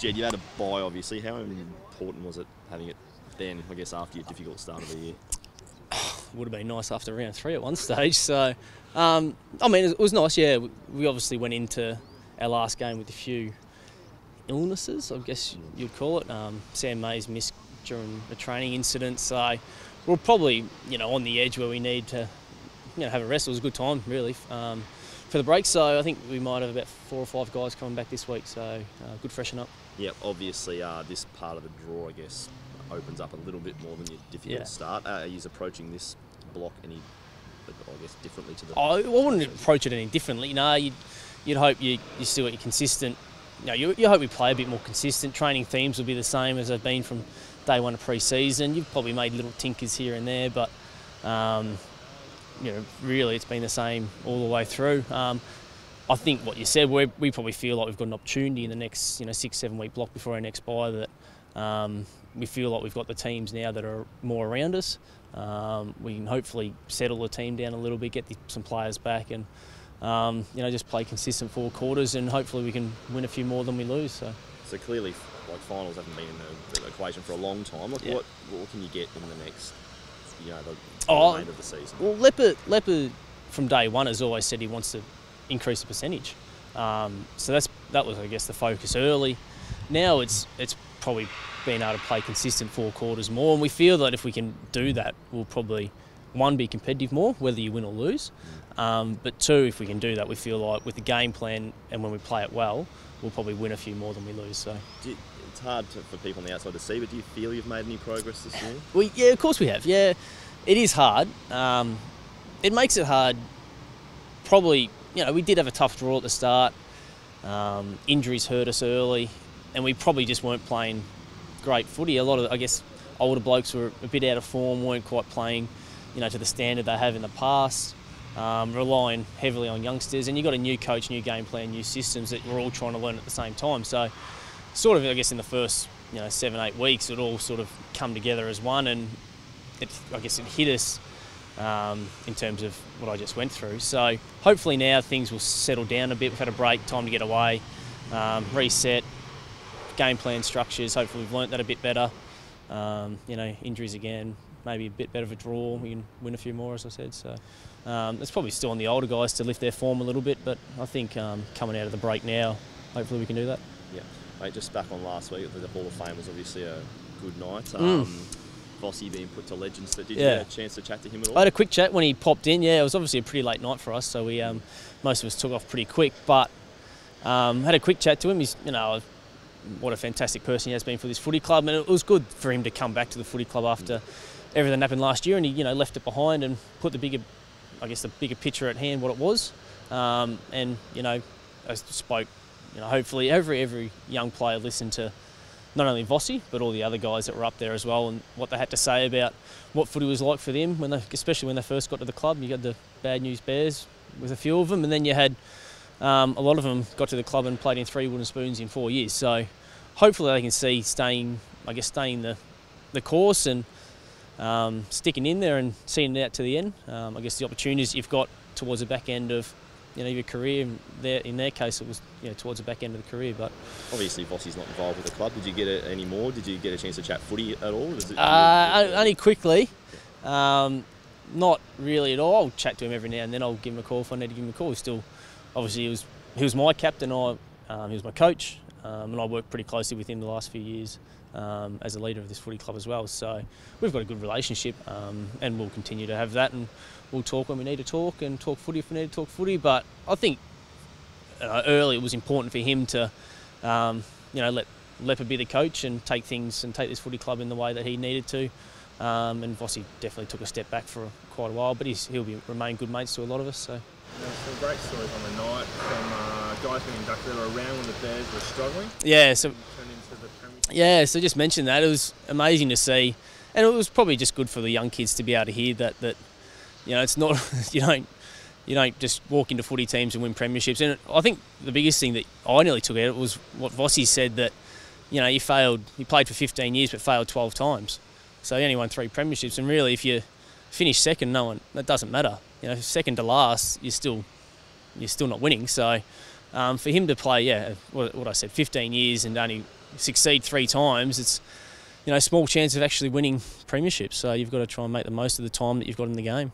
Jed, you had a bye, obviously. How important was it having it then, I guess, after your difficult start of the year? Would have been nice after round 3 at one stage. So, I mean, it was nice, yeah. We obviously went into our last game with a few illnesses, I guess you'd call it. Sam Mayes missed during a training incident, so we're probably, on the edge where we need to, have a rest. It was a good time, really, for the break. So I think we might have about 4 or 5 guys coming back this week, so good freshen up. Yeah, obviously this part of the draw, I guess, opens up a little bit more than your difficult start. Are you approaching this block any, I guess, differently to the... I wouldn't approach it any differently. No, you'd hope you still get your consistent... You hope we play a bit more consistent. Training themes will be the same as they've been from day one of pre-season. You've probably made little tinkers here and there, but really it's been the same all the way through. I think what you said, we probably feel like we've got an opportunity in the next 6-7 week block before our next bye that we feel like we've got the teams now that are more around us. We can hopefully settle the team down a little bit, get some players back, and just play consistent 4 quarters, and hopefully we can win a few more than we lose. So clearly, finals haven't been in the equation for a long time. What can you get in the next, the remainder of the season? Well, Leper from day one has always said he wants to increase the percentage. So that was, I guess, the focus early. Now it's probably being able to play consistent 4 quarters more, and we feel that if we can do that, we'll probably, 1, be competitive more, whether you win or lose. But 2, if we can do that, we feel like with the game plan and when we play it well, we'll probably win a few more than we lose. So it's hard for people on the outside to see, but do you feel you've made any progress this year? Well, yeah, of course we have. Yeah, it is hard. It makes it hard. Probably, we did have a tough draw at the start. Injuries hurt us early, and we probably just weren't playing great footy. A lot of, I guess, older blokes were a bit out of form, weren't quite playing, to the standard they have in the past. Relying heavily on youngsters, and you've got a new coach, new game plan, new systems that we're all trying to learn at the same time. So sort of, I guess, in the first 7-8 weeks, it all sort of come together as one, and it hit us in terms of what I just went through. So hopefully now things will settle down a bit. We've had a break, time to get away, reset, game plan structures. Hopefully we've learnt that a bit better. Injuries again, maybe a bit better of a draw. We can win a few more, as I said. So it's probably still on the older guys to lift their form a little bit, but I think coming out of the break now, hopefully we can do that. Yeah, mate, just back on last week, the Hall of Fame was obviously a good night. Vossi being put to legends. Did you get a chance to chat to him at all? I had a quick chat when he popped in. Yeah, it was obviously a pretty late night for us, so we most of us took off pretty quick. But had a quick chat to him. He's what a fantastic person he has been for this footy club, and it was good for him to come back to the footy club after everything happened last year, and he left it behind and put the bigger picture at hand, what it was. And I spoke. Hopefully every young player listened to not only Vossi but all the other guys that were up there as well, and what they had to say about what footy was like for them especially when they first got to the club. You got the bad news bears with a few of them, and then you had a lot of them got to the club and played in 3 wooden spoons in 4 years. So hopefully they can see staying the course and sticking in there and seeing it out to the end. I guess the opportunities you've got towards the back end of your career, in their case it was towards the back end of the career. But obviously Vossi's not involved with the club. Did you get it any more? Did you get a chance to chat footy at all? Only quickly. Not really at all. I'll chat to him every now and then. I'll give him a call if I need to give him a call. Obviously he was my captain. He was my coach, and I worked pretty closely with him the last few years as a leader of this footy club as well. So we've got a good relationship, and we'll continue to have that, and we'll talk when we need to talk and talk footy if we need to talk footy. But I think early it was important for him to let Leper be the coach and take this footy club in the way that he needed to. And Vossi definitely took a step back for quite a while, but he'll remain good mates to a lot of us. So. Some great stories on the night from guys being inducted around when the Bears were struggling. Yeah, so just mention that. It was amazing to see, and it was probably just good for the young kids to be able to hear that it's not you don't just walk into footy teams and win premierships. And I think the biggest thing that I nearly took out was what Vossi said, that he played for 15 years but failed 12 times. So he only won 3 premierships, and really if you finish second, that doesn't matter. Second to last, you're still not winning. So for him to play, what I said, 15 years and only succeed 3 times, it's, you know, small chance of actually winning premierships. So you've got to try and make the most of the time that you've got in the game.